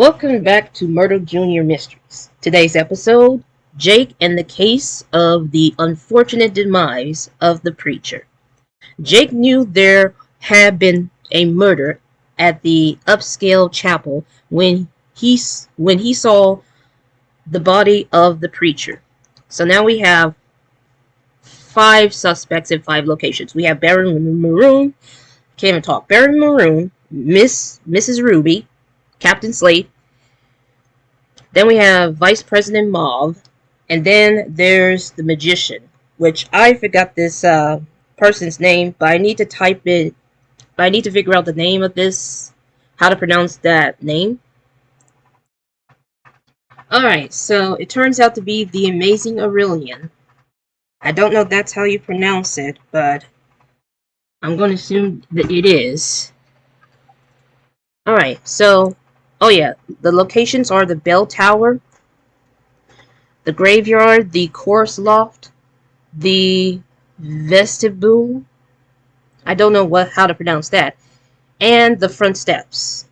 Welcome back to Murdle Jr. Mysteries. Today's episode, Jake and the case of the unfortunate demise of the preacher. Jake knew there had been a murder at the upscale chapel when he saw the body of the preacher. So now we have 5 suspects in 5 locations. We have Baron Maroon, can't even talk. Baron Maroon, Mrs. Ruby, Captain Slate. Then we have Vice President Mauve, and then there's the Magician, which I forgot this person's name, but I need to type it. But I need to figure out the name of this, how to pronounce that name. Alright, so it turns out to be the Amazing Aurelian. I don't know if that's how you pronounce it, but I'm going to assume that it is. Alright, so, oh yeah, the locations are the bell tower, the graveyard, the chorus loft, the vestibule, I don't know how to pronounce that, and the front steps.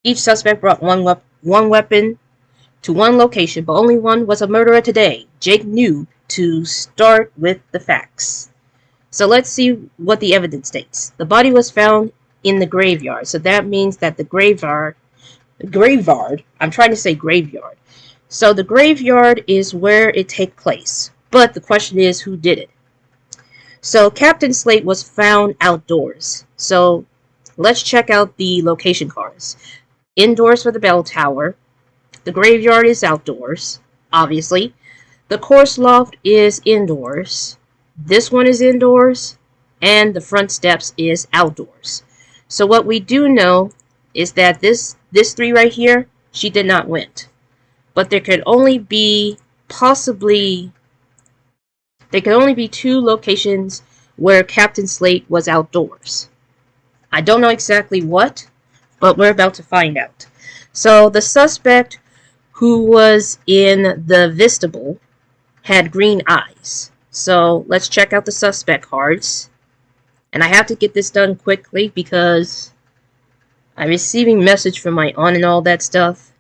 Each suspect brought one weapon to one location, but only one was a murderer today. Jake knew to start with the facts. So let's see what the evidence states. The body was found in the graveyard, so that means that the graveyard, I'm trying to say graveyard. So the graveyard is where it takes place, but the question is who did it. So Captain Slate was found outdoors. So let's check out the location cards. Indoors for the bell tower. The graveyard is outdoors, obviously. The chorus loft is indoors. This one is indoors. And the front steps is outdoors. So what we do know is that this 3 right here, she did not win. But there could only be there could only be 2 locations where Captain Slate was outdoors. I don't know exactly what, but we're about to find out. So the suspect who was in the vestibule had green eyes. So let's check out the suspect cards. And I have to get this done quickly because I'm receiving message from my aunt and all that stuff.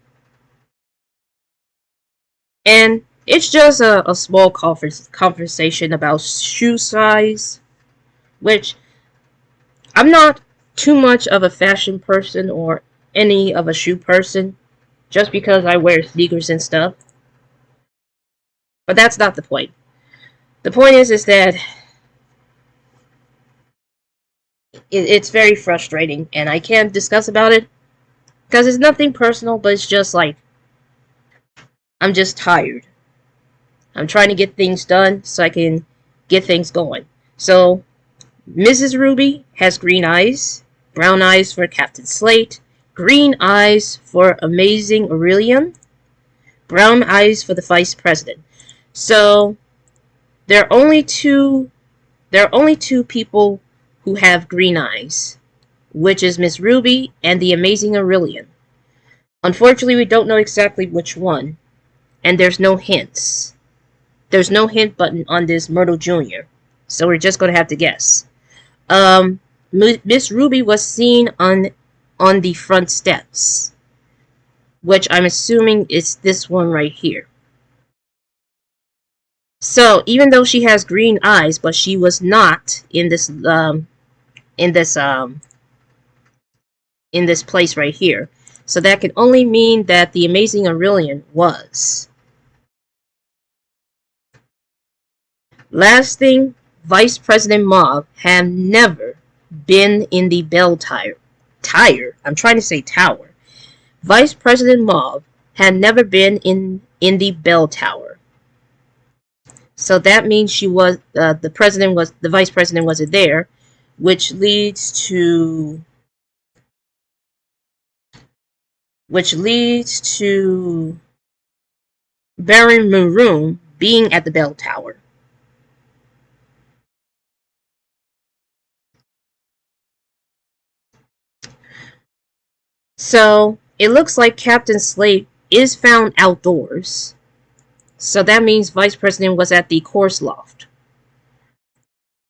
And it's just a small conversation about shoe size, which I'm not too much of a fashion person or any of a shoe person, just because I wear sneakers and stuff. But that's not the point. The point is that it's very frustrating, and I can't discuss about it because it's nothing personal, but it's just like I'm just tired. I'm trying to get things done so I can get things going. So Mrs. Ruby has green eyes, brown eyes for Captain Slate, green eyes for Amazing Aurelian, brown eyes for the Vice President. So there are only two people who have green eyes, which is Miss Ruby and the Amazing Aurelian. Unfortunately, we don't know exactly which one, and there's no hints. There's no hint button on this Murdle Jr., so we're just going to have to guess. Miss Ruby was seen on the front steps, which I'm assuming is this one right here. So even though she has green eyes, but she was not in this place right here. So that can only mean that the Amazing Aurelian was. Last thing, Vice President Mauve had never been in the bell tower. I'm trying to say tower. Vice President Mauve had never been in the bell tower. So that means she was the vice president wasn't there, which leads to Baron Maroon being at the bell tower. So it looks like Captain Slate is found outdoors. So that means Vice President was at the chorus loft.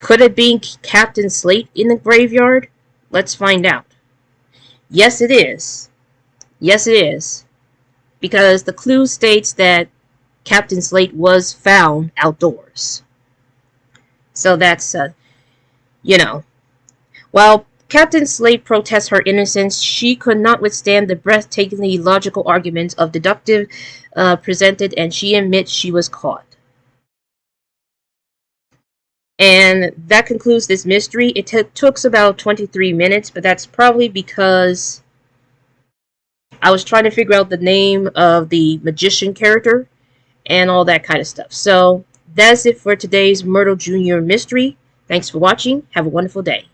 Could it be Captain Slate in the graveyard? Let's find out. Yes, it is. Yes, it is. Because the clue states that Captain Slate was found outdoors. So that's, you know. While Captain Slate protests her innocence, she could not withstand the breathtakingly logical arguments of deductive presented, and she admits she was caught. And that concludes this mystery. It took about 23 minutes, but that's probably because I was trying to figure out the name of the magician character and all that kind of stuff. So that's it for today's Myrtle Jr. mystery. Thanks for watching. Have a wonderful day.